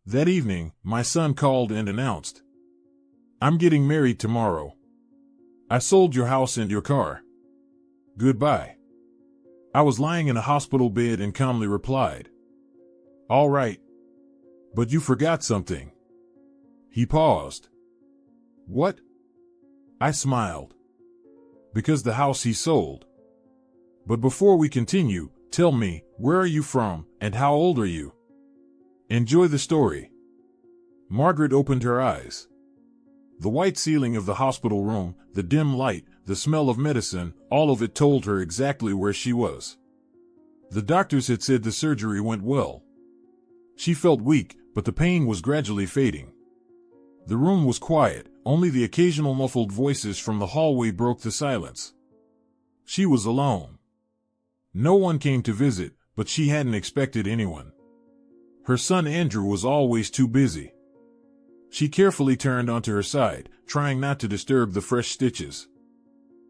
That evening, my son called and announced, "I'm getting married tomorrow. I sold your house and your car. Goodbye." I was lying in a hospital bed and calmly replied, "All right. But you forgot something." He paused. "What?" I smiled. "Because the house he sold. But before we continue, tell me, where are you from, and how old are you?" "Enjoy the story." Margaret opened her eyes. The white ceiling of the hospital room, the dim light, the smell of medicine, all of it told her exactly where she was. The doctors had said the surgery went well. She felt weak, but the pain was gradually fading. The room was quiet, only the occasional muffled voices from the hallway broke the silence. She was alone. No one came to visit, but she hadn't expected anyone. Her son Andrew was always too busy. She carefully turned onto her side, trying not to disturb the fresh stitches.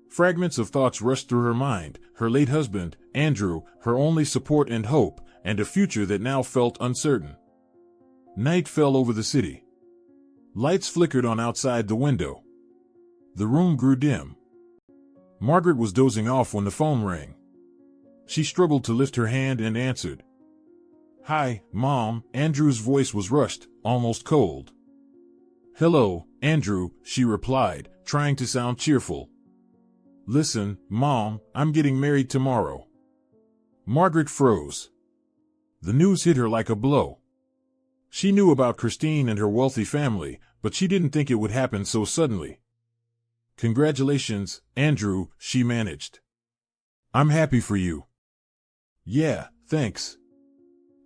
Fragments of thoughts rushed through her mind, her late husband, Andrew, her only support and hope, and a future that now felt uncertain. Night fell over the city. Lights flickered on outside the window. The room grew dim. Margaret was dozing off when the phone rang. She struggled to lift her hand and answered. "Hi, Mom." Andrew's voice was rushed, almost cold. "Hello, Andrew," she replied, trying to sound cheerful. "Listen, Mom, I'm getting married tomorrow." Margaret froze. The news hit her like a blow. She knew about Christine and her wealthy family, but she didn't think it would happen so suddenly. "Congratulations, Andrew," she managed. "I'm happy for you." "Yeah, thanks.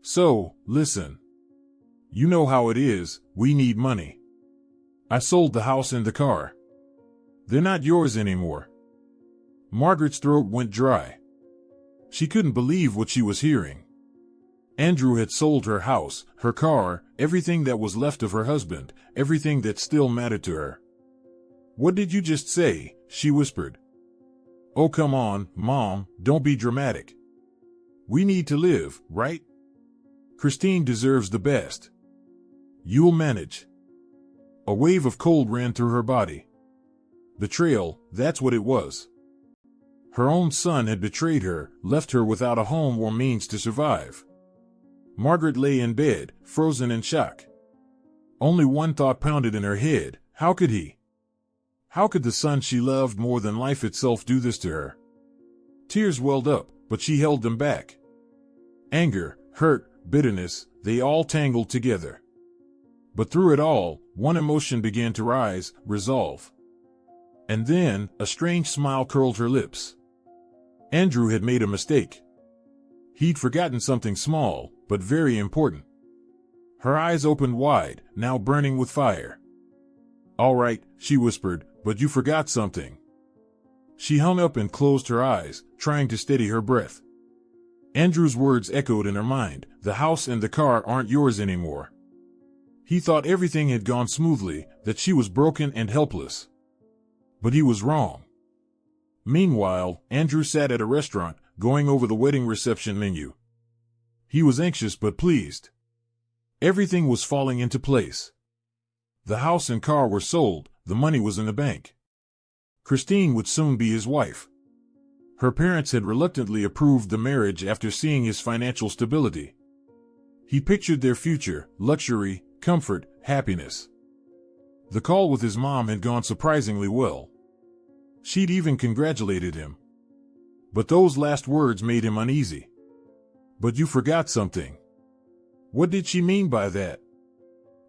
So, listen. You know how it is, we need money. I sold the house and the car. They're not yours anymore." Margaret's throat went dry. She couldn't believe what she was hearing. Andrew had sold her house, her car, everything that was left of her husband, everything that still mattered to her. "What did you just say?" she whispered. "Oh, come on, Mom, don't be dramatic. We need to live, right? Christine deserves the best. You'll manage." A wave of cold ran through her body. Betrayal, that's what it was. Her own son had betrayed her, left her without a home or means to survive. Margaret lay in bed, frozen in shock. Only one thought pounded in her head: how could he? How could the son she loved more than life itself do this to her? Tears welled up, but she held them back. Anger, hurt, bitterness, they all tangled together. But through it all, one emotion began to rise: resolve. And then, a strange smile curled her lips. Andrew had made a mistake. He'd forgotten something small, but very important. Her eyes opened wide, now burning with fire. "All right," she whispered, "but you forgot something." She hung up and closed her eyes, trying to steady her breath. Andrew's words echoed in her mind: "The house and the car aren't yours anymore." He thought everything had gone smoothly, that she was broken and helpless. But he was wrong. Meanwhile, Andrew sat at a restaurant, going over the wedding reception menu. He was anxious but pleased. Everything was falling into place. The house and car were sold, the money was in the bank. Christine would soon be his wife. Her parents had reluctantly approved the marriage after seeing his financial stability. He pictured their future: luxury, comfort, happiness. The call with his mom had gone surprisingly well. She'd even congratulated him. But those last words made him uneasy. "But you forgot something." What did she mean by that?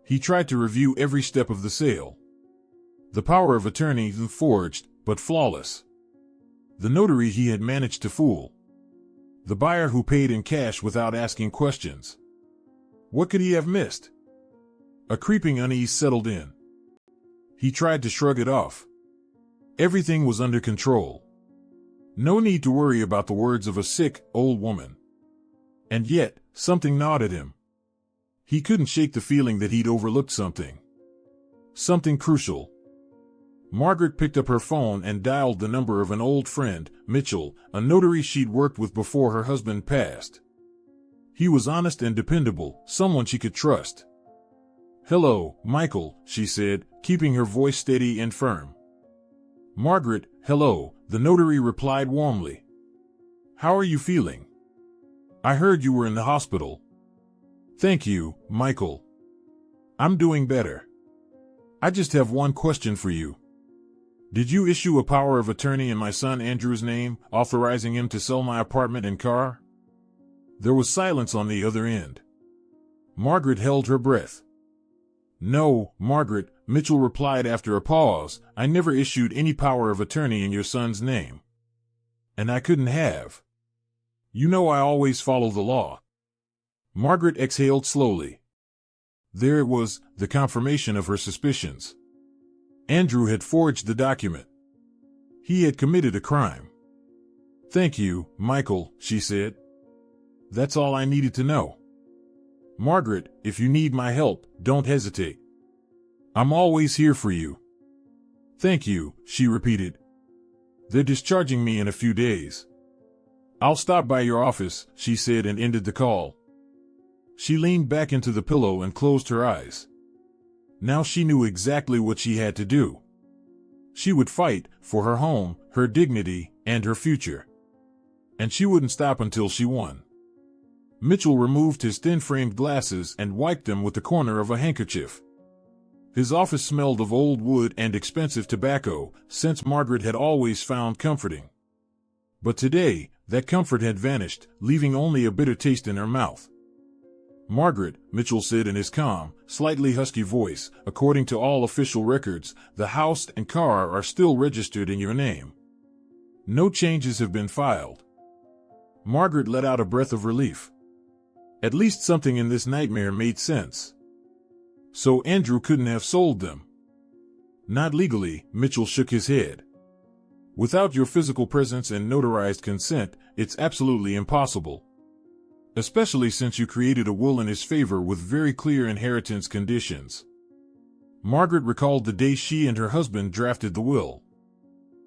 He tried to review every step of the sale. The power of attorney forged, but flawless. The notary he had managed to fool. The buyer who paid in cash without asking questions. What could he have missed? A creeping unease settled in. He tried to shrug it off. Everything was under control. No need to worry about the words of a sick, old woman. And yet, something gnawed at him. He couldn't shake the feeling that he'd overlooked something. Something crucial. Margaret picked up her phone and dialed the number of an old friend, Mitchell, a notary she'd worked with before her husband passed. He was honest and dependable, someone she could trust. Hello, Michael, she said, keeping her voice steady and firm. Margaret, hello, the notary replied warmly. How are you feeling? I heard you were in the hospital. Thank you, Michael. I'm doing better. I just have one question for you. Did you issue a power of attorney in my son Andrew's name, authorizing him to sell my apartment and car? There was silence on the other end. Margaret held her breath. No, Margaret, Mitchell replied after a pause, I never issued any power of attorney in your son's name. And I couldn't have. You know I always follow the law. Margaret exhaled slowly. There it was, the confirmation of her suspicions. Andrew had forged the document. He had committed a crime. Thank you, Michael, she said. That's all I needed to know. Margaret, if you need my help, don't hesitate. I'm always here for you. Thank you, she repeated. They're discharging me in a few days. I'll stop by your office, she said and ended the call. She leaned back into the pillow and closed her eyes. Now she knew exactly what she had to do. She would fight for her home, her dignity, and her future. And she wouldn't stop until she won. Mitchell removed his thin-framed glasses and wiped them with the corner of a handkerchief. His office smelled of old wood and expensive tobacco, scents Margaret had always found comforting. But today, that comfort had vanished, leaving only a bitter taste in her mouth. Margaret, Mitchell said in his calm, slightly husky voice, according to all official records, the house and car are still registered in your name. No changes have been filed. Margaret let out a breath of relief. At least something in this nightmare made sense. So Andrew couldn't have sold them. Not legally, Mitchell shook his head. Without your physical presence and notarized consent, it's absolutely impossible. Especially since you created a will in his favor with very clear inheritance conditions. Margaret recalled the day she and her husband drafted the will.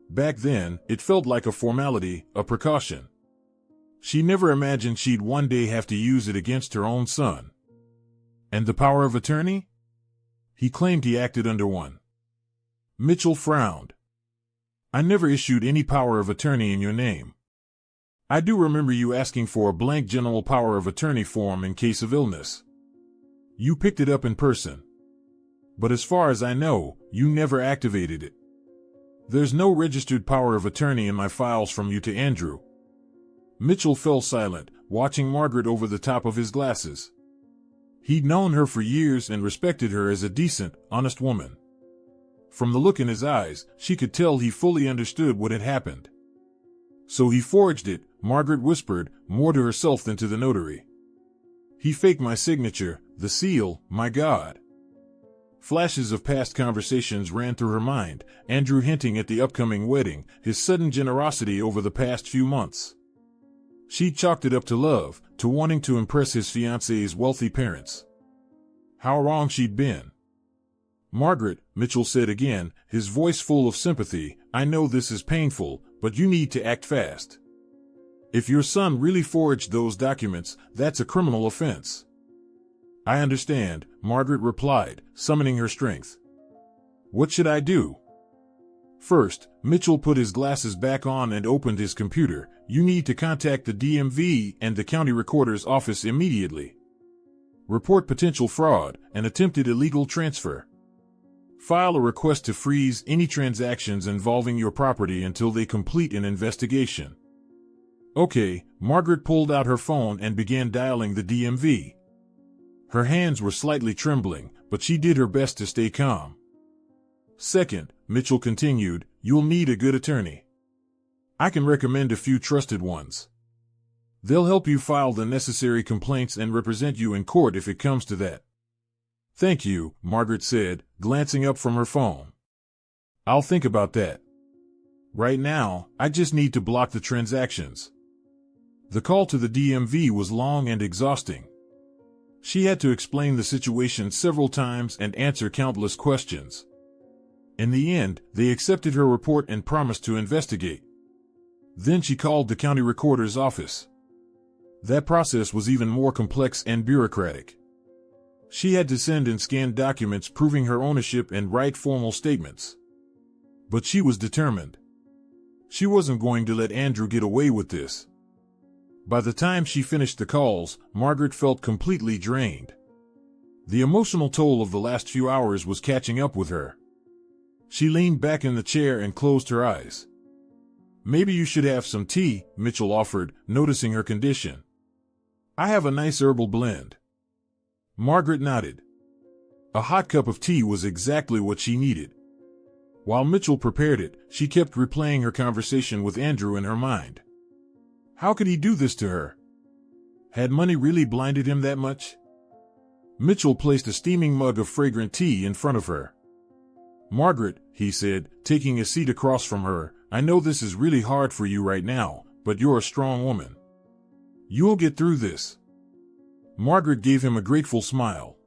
Back then, it felt like a formality, a precaution. She never imagined she'd one day have to use it against her own son. And the power of attorney? He claimed he acted under one. Mitchell frowned. I never issued any power of attorney in your name. I do remember you asking for a blank general power of attorney form in case of illness. You picked it up in person. But as far as I know, you never activated it. There's no registered power of attorney in my files from you to Andrew. Mitchell fell silent, watching Margaret over the top of his glasses. He'd known her for years and respected her as a decent, honest woman. From the look in his eyes, she could tell he fully understood what had happened. So he forged it, Margaret whispered, more to herself than to the notary. He faked my signature, the seal, my God. Flashes of past conversations ran through her mind, Andrew hinting at the upcoming wedding, his sudden generosity over the past few months. She chalked it up to love, to wanting to impress his fiancée's wealthy parents. How wrong she'd been. Margaret, Mitchell said again, his voice full of sympathy, I know this is painful, but you need to act fast. If your son really forged those documents, that's a criminal offense. I understand, Margaret replied, summoning her strength. What should I do? First, Mitchell put his glasses back on and opened his computer. You need to contact the DMV and the county recorder's office immediately. Report potential fraud and attempted illegal transfer. File a request to freeze any transactions involving your property until they complete an investigation. Okay, Margaret pulled out her phone and began dialing the DMV. Her hands were slightly trembling, but she did her best to stay calm. Second, Mitchell continued, you'll need a good attorney. I can recommend a few trusted ones. They'll help you file the necessary complaints and represent you in court if it comes to that. Thank you, Margaret said, glancing up from her phone. I'll think about that. Right now, I just need to block the transactions. The call to the DMV was long and exhausting. She had to explain the situation several times and answer countless questions. In the end, they accepted her report and promised to investigate. Then she called the county recorder's office. That process was even more complex and bureaucratic. She had to send and scan documents proving her ownership and write formal statements. But she was determined. She wasn't going to let Andrew get away with this. By the time she finished the calls, Margaret felt completely drained. The emotional toll of the last few hours was catching up with her. She leaned back in the chair and closed her eyes. "Maybe you should have some tea," Mitchell offered, noticing her condition. "I have a nice herbal blend." Margaret nodded. A hot cup of tea was exactly what she needed. While Mitchell prepared it, she kept replaying her conversation with Andrew in her mind. How could he do this to her? Had money really blinded him that much? Mitchell placed a steaming mug of fragrant tea in front of her. "Margaret," he said, taking a seat across from her, "I know this is really hard for you right now, but you're a strong woman. You'll get through this." Margaret gave him a grateful smile.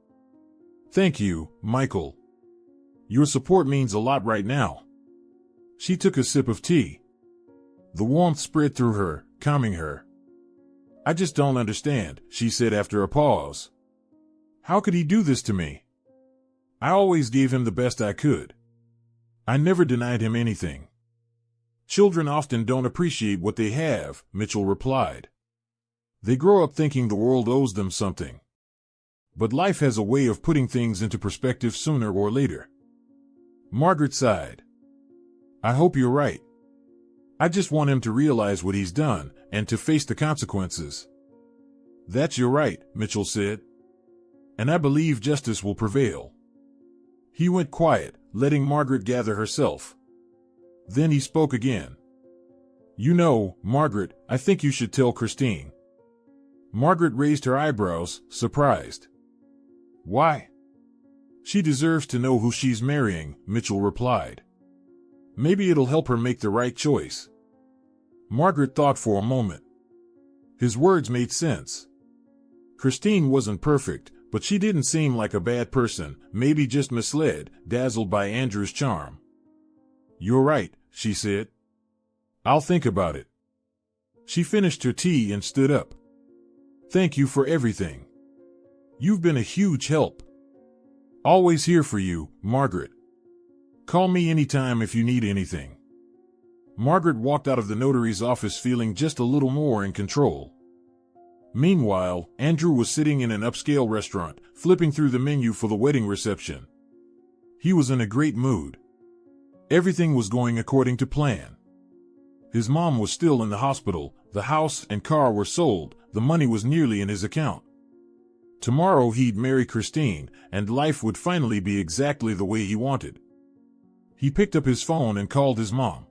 "Thank you, Michael. Your support means a lot right now." She took a sip of tea. The warmth spread through her, calming her. "I just don't understand," she said after a pause. "How could he do this to me? I always gave him the best I could. I never denied him anything." "Children often don't appreciate what they have," Mitchell replied. "They grow up thinking the world owes them something. But life has a way of putting things into perspective sooner or later." Margaret sighed. "I hope you're right. I just want him to realize what he's done, and to face the consequences." "That's your right," Mitchell said. "And I believe justice will prevail." He went quiet, letting Margaret gather herself. Then he spoke again. "You know, Margaret, I think you should tell Christine." Margaret raised her eyebrows, surprised. "Why?" "She deserves to know who she's marrying," Mitchell replied. "Maybe it'll help her make the right choice." Margaret thought for a moment. His words made sense. Christine wasn't perfect, but she didn't seem like a bad person, maybe just misled, dazzled by Andrew's charm. "You're right," she said. "I'll think about it." She finished her tea and stood up. "Thank you for everything. You've been a huge help. Always here for you, Margaret. Call me anytime if you need anything." Margaret walked out of the notary's office feeling just a little more in control. Meanwhile, Andrew was sitting in an upscale restaurant, flipping through the menu for the wedding reception. He was in a great mood. Everything was going according to plan. His mom was still in the hospital, the house and car were sold, the money was nearly in his account. Tomorrow he'd marry Christine, and life would finally be exactly the way he wanted. He picked up his phone and called his mom.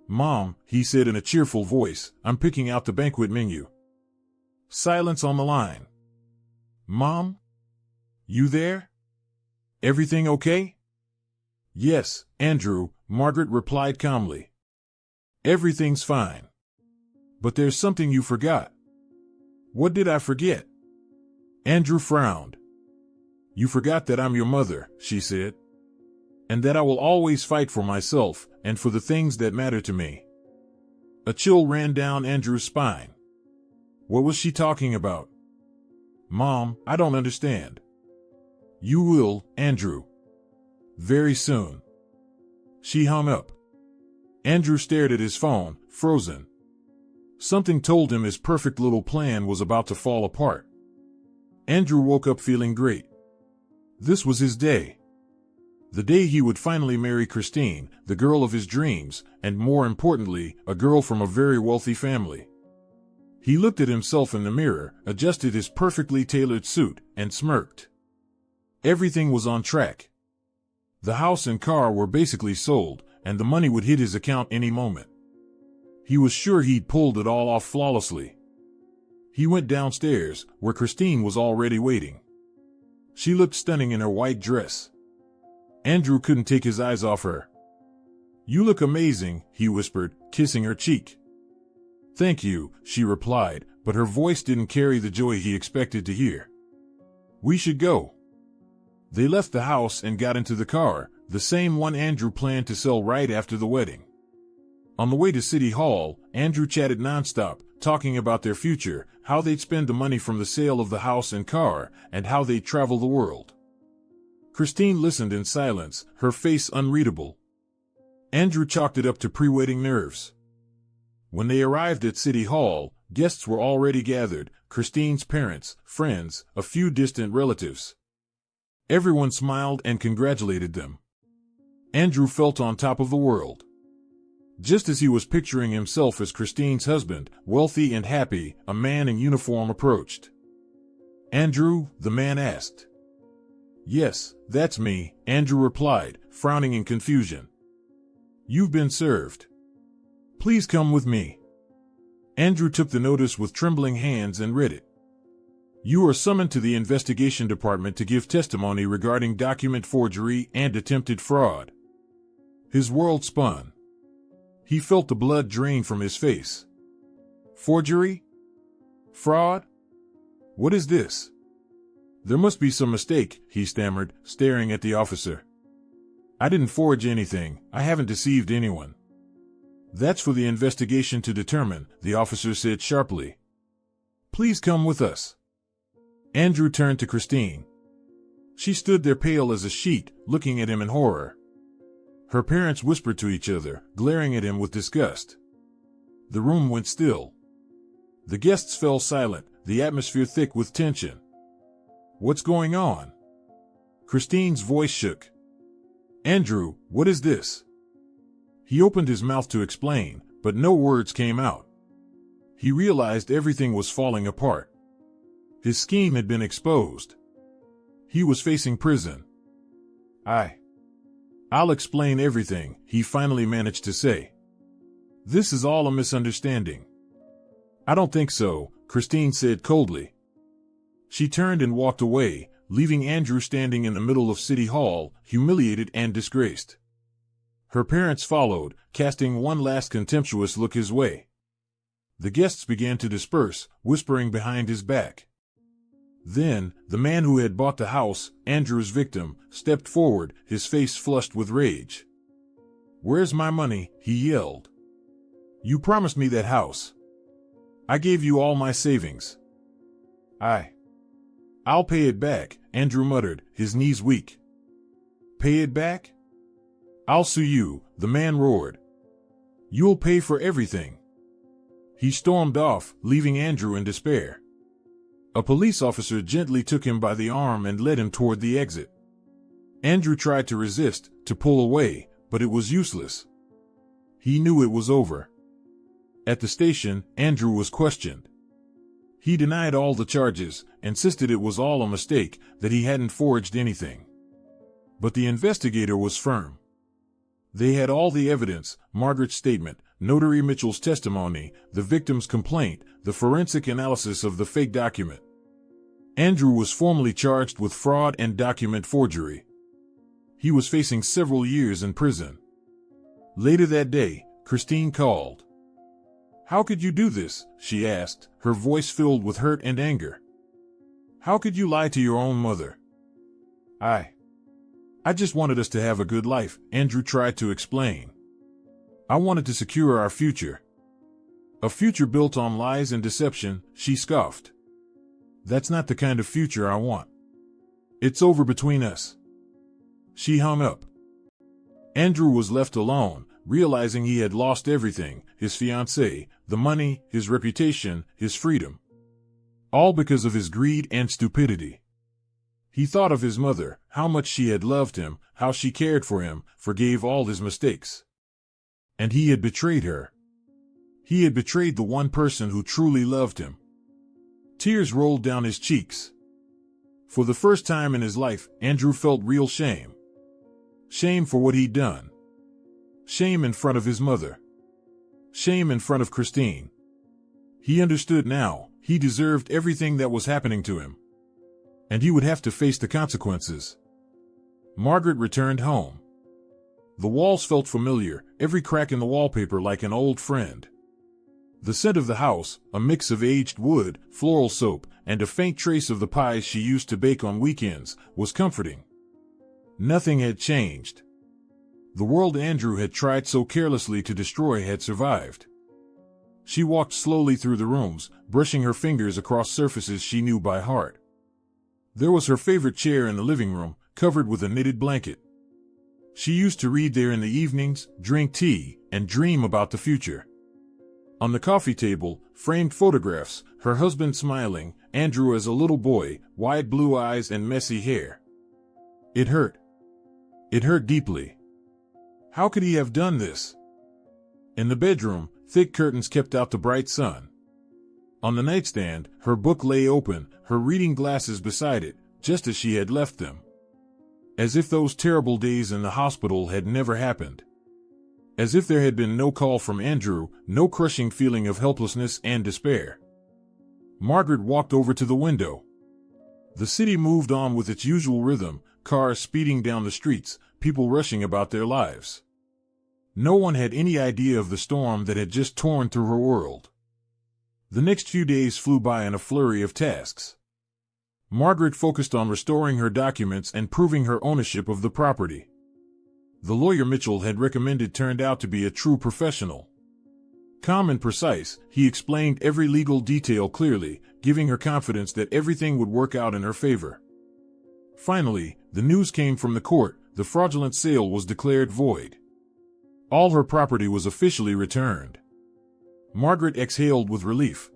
"Mom," he said in a cheerful voice, "I'm picking out the banquet menu." Silence on the line. "Mom? You there? Everything okay?" "Yes, Andrew," Margaret replied calmly. "Everything's fine. But there's something you forgot." "What did I forget?" Andrew frowned. "You forgot that I'm your mother," she said. "And that I will always fight for myself, and for the things that matter to me." A chill ran down Andrew's spine. What was she talking about? "Mom, I don't understand." "You will, Andrew. Very soon." She hung up. Andrew stared at his phone, frozen. Something told him his perfect little plan was about to fall apart. Andrew woke up feeling great. This was his day. The day he would finally marry Christine, the girl of his dreams, and more importantly, a girl from a very wealthy family. He looked at himself in the mirror, adjusted his perfectly tailored suit, and smirked. Everything was on track. The house and car were basically sold, and the money would hit his account any moment. He was sure he'd pulled it all off flawlessly. He went downstairs, where Christine was already waiting. She looked stunning in her white dress. Andrew couldn't take his eyes off her. "You look amazing," he whispered, kissing her cheek. "Thank you," she replied, but her voice didn't carry the joy he expected to hear. "We should go." They left the house and got into the car, the same one Andrew planned to sell right after the wedding. On the way to City Hall, Andrew chatted nonstop, talking about their future, how they'd spend the money from the sale of the house and car, and how they'd travel the world. Christine listened in silence, her face unreadable. Andrew chalked it up to pre-wedding nerves. When they arrived at City Hall, guests were already gathered, Christine's parents, friends, a few distant relatives. Everyone smiled and congratulated them. Andrew felt on top of the world. Just as he was picturing himself as Christine's husband, wealthy and happy, a man in uniform approached. "Andrew?" the man asked. "Yes, that's me," Andrew replied, frowning in confusion. "You've been served. Please come with me." Andrew took the notice with trembling hands and read it. "You are summoned to the investigation department to give testimony regarding document forgery and attempted fraud." His world spun. He felt the blood drain from his face. Forgery? Fraud? What is this? "There must be some mistake," he stammered, staring at the officer. "I didn't forge anything. I haven't deceived anyone." "That's for the investigation to determine," the officer said sharply. "Please come with us." Andrew turned to Christine. She stood there pale as a sheet, looking at him in horror. Her parents whispered to each other, glaring at him with disgust. The room went still. The guests fell silent, the atmosphere thick with tension. "What's going on?" Christine's voice shook. "Andrew, what is this?" He opened his mouth to explain, but no words came out. He realized everything was falling apart. His scheme had been exposed. He was facing prison. "I'll explain everything," he finally managed to say. "This is all a misunderstanding." "I don't think so," Christine said coldly. She turned and walked away, leaving Andrew standing in the middle of City Hall, humiliated and disgraced. Her parents followed, casting one last contemptuous look his way. The guests began to disperse, whispering behind his back. Then, the man who had bought the house, Andrew's victim, stepped forward, his face flushed with rage. "Where's my money?" he yelled. "You promised me that house. I gave you all my savings." "I'll pay it back," Andrew muttered, his knees weak. "Pay it back? I'll sue you," the man roared. "You'll pay for everything." He stormed off, leaving Andrew in despair. A police officer gently took him by the arm and led him toward the exit. Andrew tried to resist, to pull away, but it was useless. He knew it was over. At the station, Andrew was questioned. He denied all the charges, insisted it was all a mistake, that he hadn't forged anything. But the investigator was firm. They had all the evidence: Margaret's statement, Notary Mitchell's testimony, the victim's complaint, the forensic analysis of the fake document. Andrew was formally charged with fraud and document forgery. He was facing several years in prison. Later that day, Christine called. "How could you do this?" she asked, her voice filled with hurt and anger. "How could you lie to your own mother?" I just wanted us to have a good life," Andrew tried to explain. "I wanted to secure our future." "A future built on lies and deception," she scoffed. "That's not the kind of future I want. It's over between us." She hung up. Andrew was left alone, realizing he had lost everything: his fiancée, the money, his reputation, his freedom. All because of his greed and stupidity. He thought of his mother, how much she had loved him, how she cared for him, forgave all his mistakes. And he had betrayed her. He had betrayed the one person who truly loved him. Tears rolled down his cheeks. For the first time in his life, Andrew felt real shame. Shame for what he'd done. Shame in front of his mother. Shame in front of Christine. He understood now: he deserved everything that was happening to him. And he would have to face the consequences. Margaret returned home. The walls felt familiar, every crack in the wallpaper like an old friend. The scent of the house, a mix of aged wood, floral soap, and a faint trace of the pies she used to bake on weekends, was comforting. Nothing had changed. The world Andrew had tried so carelessly to destroy had survived. She walked slowly through the rooms, brushing her fingers across surfaces she knew by heart. There was her favorite chair in the living room, covered with a knitted blanket. She used to read there in the evenings, drink tea, and dream about the future. On the coffee table, framed photographs, her husband smiling, Andrew as a little boy, wide blue eyes and messy hair. It hurt. It hurt deeply. How could he have done this? In the bedroom, thick curtains kept out the bright sun. On the nightstand, her book lay open, her reading glasses beside it, just as she had left them. As if those terrible days in the hospital had never happened. As if there had been no call from Andrew, no crushing feeling of helplessness and despair. Margaret walked over to the window. The city moved on with its usual rhythm, cars speeding down the streets, people rushing about their lives. No one had any idea of the storm that had just torn through her world. The next few days flew by in a flurry of tasks. Margaret focused on restoring her documents and proving her ownership of the property. The lawyer Mitchell had recommended turned out to be a true professional. Calm and precise, he explained every legal detail clearly, giving her confidence that everything would work out in her favor. Finally, the news came from the court: the fraudulent sale was declared void. All her property was officially returned. Margaret exhaled with relief.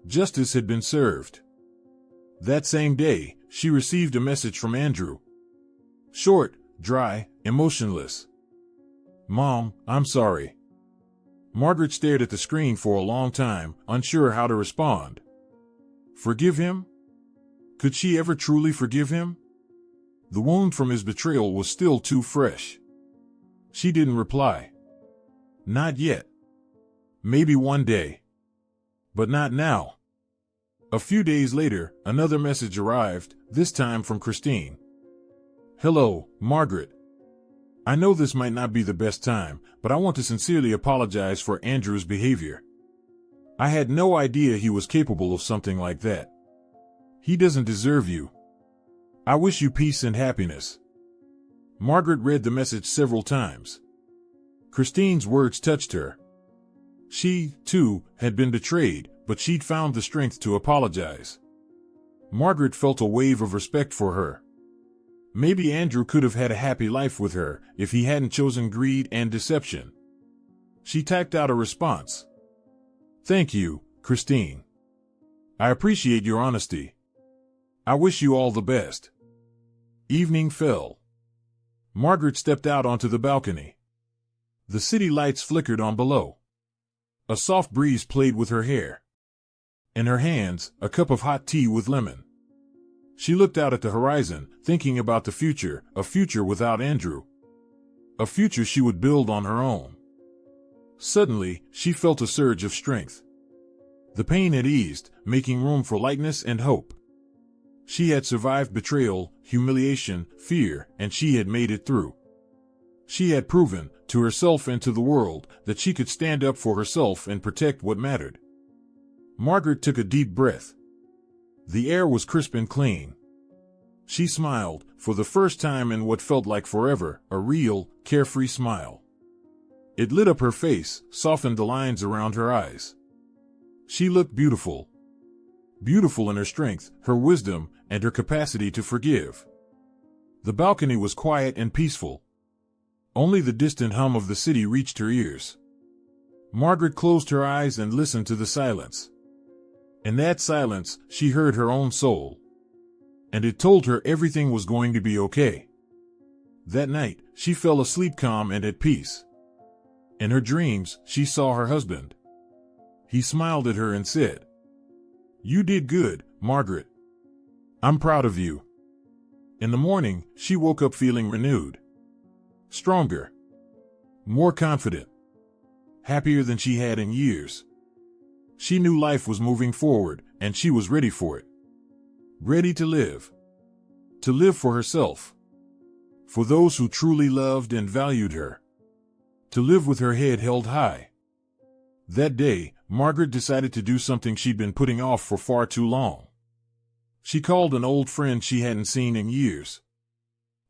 Justice had been served. That same day, she received a message from Andrew. Short, dry, emotionless. "Mom, I'm sorry." Margaret stared at the screen for a long time, unsure how to respond. Forgive him? Could she ever truly forgive him? The wound from his betrayal was still too fresh. She didn't reply. Not yet. Maybe one day. But not now. A few days later, another message arrived, this time from Christine. Hello, Margaret. I know this might not be the best time, but I want to sincerely apologize for Andrew's behavior. I had no idea he was capable of something like that. He doesn't deserve you. I wish you peace and happiness. Margaret read the message several times. Christine's words touched her. She, too, had been betrayed, but she'd found the strength to apologize. Margaret felt a wave of respect for her. Maybe Andrew could have had a happy life with her if he hadn't chosen greed and deception. She typed out a response. Thank you, Christine. I appreciate your honesty. I wish you all the best. Evening fell. Margaret stepped out onto the balcony. The city lights flickered on below. A soft breeze played with her hair. In her hands, a cup of hot tea with lemon. She looked out at the horizon, thinking about the future, a future without Andrew. A future she would build on her own. Suddenly, she felt a surge of strength. The pain had eased, making room for lightness and hope. She had survived betrayal, humiliation, fear, and she had made it through. She had proven, to herself and to the world, that she could stand up for herself and protect what mattered. Margaret took a deep breath. The air was crisp and clean. She smiled, for the first time in what felt like forever, a real, carefree smile. It lit up her face, softened the lines around her eyes. She looked beautiful. Beautiful in her strength, her wisdom, and her capacity to forgive. The balcony was quiet and peaceful. Only the distant hum of the city reached her ears. Margaret closed her eyes and listened to the silence. In that silence, she heard her own soul. And it told her everything was going to be okay. That night, she fell asleep calm and at peace. In her dreams, she saw her husband. He smiled at her and said, "You did good, Margaret. I'm proud of you." In the morning, she woke up feeling renewed. Stronger. More confident. Happier than she had in years. She knew life was moving forward, and she was ready for it. Ready to live. To live for herself. For those who truly loved and valued her. To live with her head held high. That day, Margaret decided to do something she'd been putting off for far too long. She called an old friend she hadn't seen in years.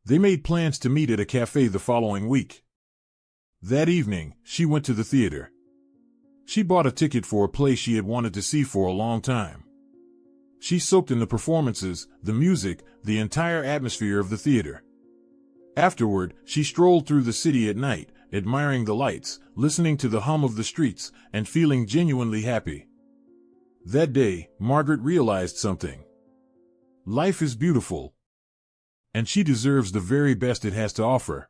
They made plans to meet at a cafe the following week. That evening, she went to the theater. She bought a ticket for a play she had wanted to see for a long time. She soaked in the performances, the music, the entire atmosphere of the theater. Afterward, she strolled through the city at night, admiring the lights, listening to the hum of the streets, and feeling genuinely happy. That day, Margaret realized something. Life is beautiful, and she deserves the very best it has to offer.